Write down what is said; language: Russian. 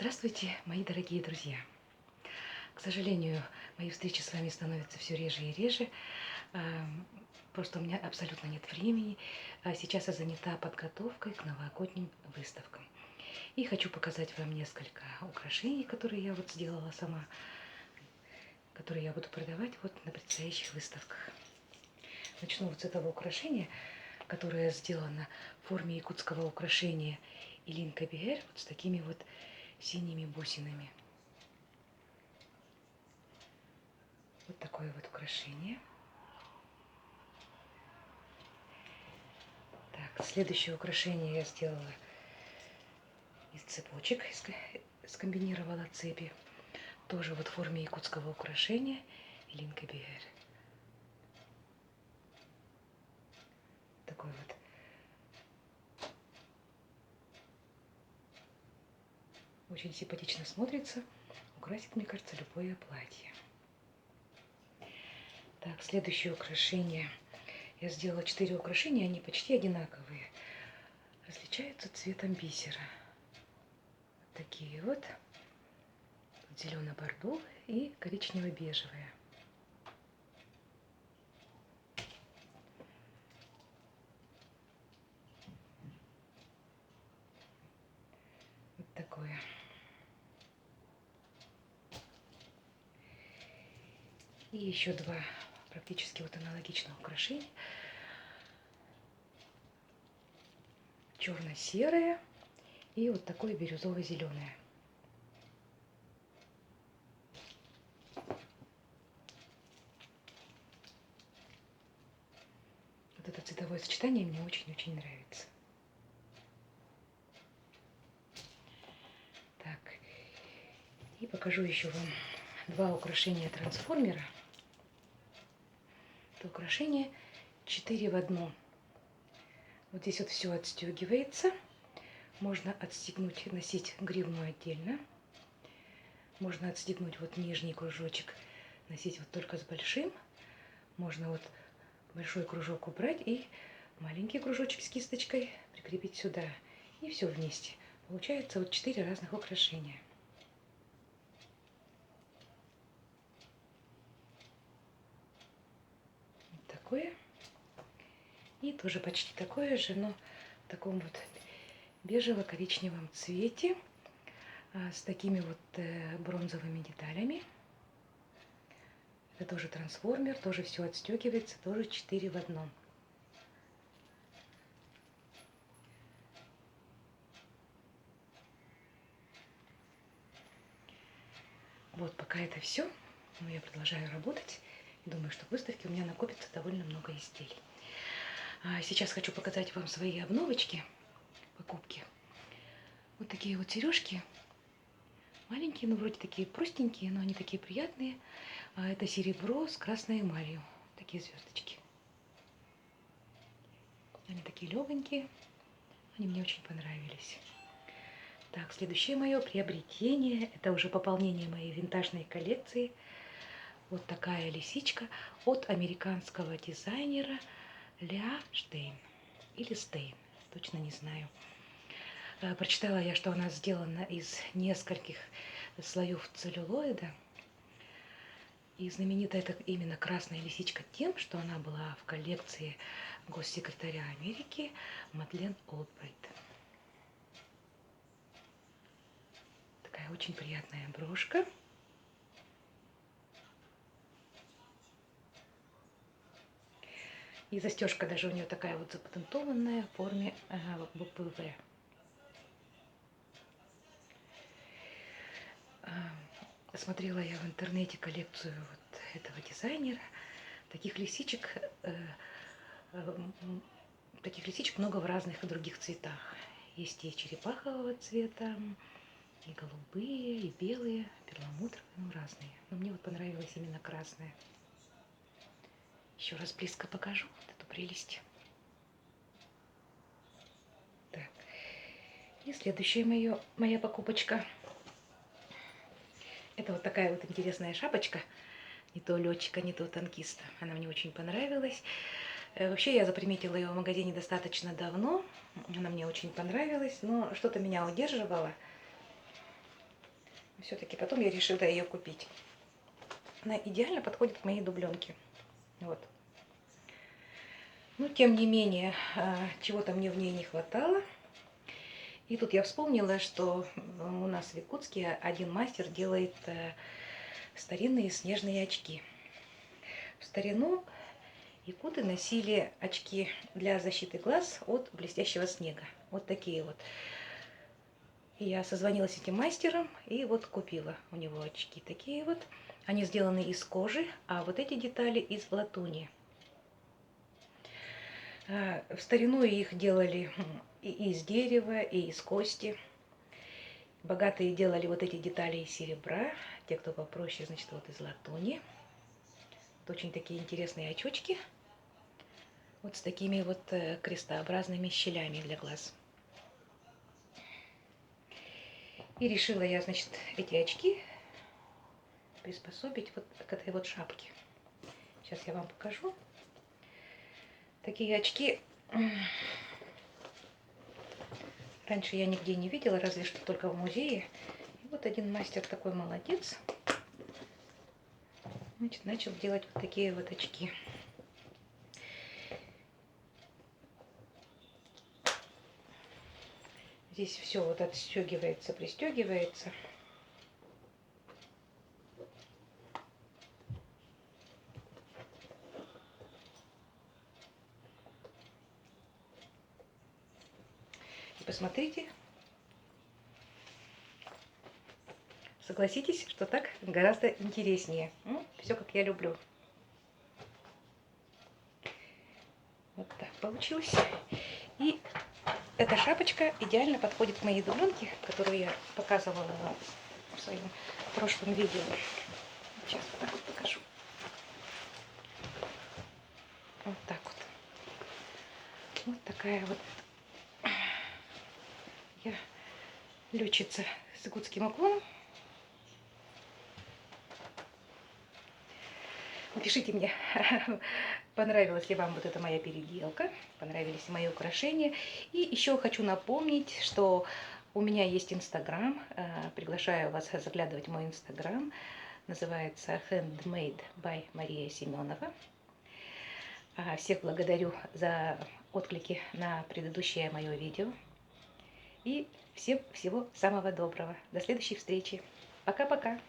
Здравствуйте, мои дорогие друзья! К сожалению, мои встречи с вами становятся все реже и реже. Просто у меня абсолютно нет времени. Сейчас я занята подготовкой к новогодним выставкам. И хочу показать вам несколько украшений, которые я вот сделала сама, которые я буду продавать вот на предстоящих выставках. Начну вот с этого украшения, которое сделано в форме якутского украшения Илинка Бигер, вот с такими вот синими бусинами. Вот такое вот украшение. Так, следующее украшение я сделала из цепочек, скомбинировала цепи. Тоже вот в форме якутского украшения Илинка Бигер. Такой вот. Очень симпатично смотрится. Украсит, мне кажется, любое платье. Так, следующее украшение. Я сделала 4 украшения, они почти одинаковые. Различаются цветом бисера. Вот такие вот. Зелено-бордовые и коричнево-бежевые. Вот такое. И еще 2 практически вот аналогичных украшения. Черно-серое и вот такое бирюзово-зеленое. Вот это цветовое сочетание мне очень-очень нравится. Так, и покажу еще вам 2 украшения трансформера. Это украшение 4 в 1. Вот здесь вот все отстегивается. Можно отстегнуть, носить гривну отдельно. Можно отстегнуть вот нижний кружочек, носить вот только с большим. Можно вот большой кружок убрать и маленький кружочек с кисточкой прикрепить сюда. И все вместе. Получается вот 4 разных украшения. Вот такое. И тоже почти такое же, но в таком вот бежево-коричневом цвете. С такими вот бронзовыми деталями. Это тоже трансформер, тоже все отстегивается, тоже 4 в 1. Вот пока это все, но я продолжаю работать. Думаю, что к выставке у меня накопится довольно много изделий. Сейчас хочу показать вам свои обновочки, покупки. Вот такие вот сережки. Маленькие, но вроде такие простенькие, но они такие приятные. Это серебро с красной эмалью. Такие звездочки. Они такие легонькие. Они мне очень понравились. Так, следующее мое приобретение. Это уже пополнение моей винтажной коллекции. Вот такая лисичка от американского дизайнера Ля Штейн. Или Стейн. Точно не знаю. Прочитала я, что она сделана из нескольких слоев целлюлоида. И знаменита это именно красная лисичка тем, что она была в коллекции госсекретаря Америки Мадлен Олбрайт. Такая очень приятная брошка. И застежка даже у нее такая вот запатентованная в форме буквы В. Смотрела я в интернете коллекцию вот этого дизайнера. Таких лисичек много в разных и других цветах. Есть и черепахового цвета, и голубые, и белые, перламутровые, ну разные. Но мне вот понравилась именно красная. Еще раз близко покажу вот эту прелесть. Так. И следующая моя покупочка. Это вот такая вот интересная шапочка. Не то летчика, не то танкиста. Она мне очень понравилась. Вообще я заприметила ее в магазине достаточно давно. Она мне очень понравилась, но что-то меня удерживало. Все-таки потом я решила ее купить. Она идеально подходит к моей дубленке. Вот. Но тем не менее, чего-то мне в ней не хватало. И тут я вспомнила, что у нас в Якутске один мастер делает старинные снежные очки. В старину якуты носили очки для защиты глаз от блестящего снега. Вот такие вот. И я созвонилась с этим мастером и вот купила у него очки такие вот. Они сделаны из кожи, а вот эти детали из латуни. В старину их делали и из дерева, и из кости. Богатые делали вот эти детали из серебра, те, кто попроще, значит, вот из латуни. Вот очень такие интересные очечки, вот с такими вот крестообразными щелями для глаз. И решила я, значит, эти очки приспособить вот к этой вот шапке. Сейчас я вам покажу. Такие очки раньше я нигде не видела, разве что только в музее. И вот один мастер такой молодец, значит, начал делать вот такие вот очки. Здесь все вот отстегивается, пристегивается. И посмотрите. Согласитесь, что так гораздо интереснее. Все как я люблю. Вот так получилось. И эта шапочка идеально подходит к моей дубленке, которую я показывала вам в своем прошлом видео. Сейчас вот так вот покажу. Вот так вот. Вот такая вот я летчица с якутским уклоном. Напишите мне, понравилась ли вам вот эта моя переделка, понравились ли мои украшения. И еще хочу напомнить, что у меня есть Инстаграм. Приглашаю вас заглядывать в мой Инстаграм. Называется Handmade by Мария Семенова. Всех благодарю за отклики на предыдущее мое видео. И всем всего самого доброго. До следующей встречи. Пока-пока.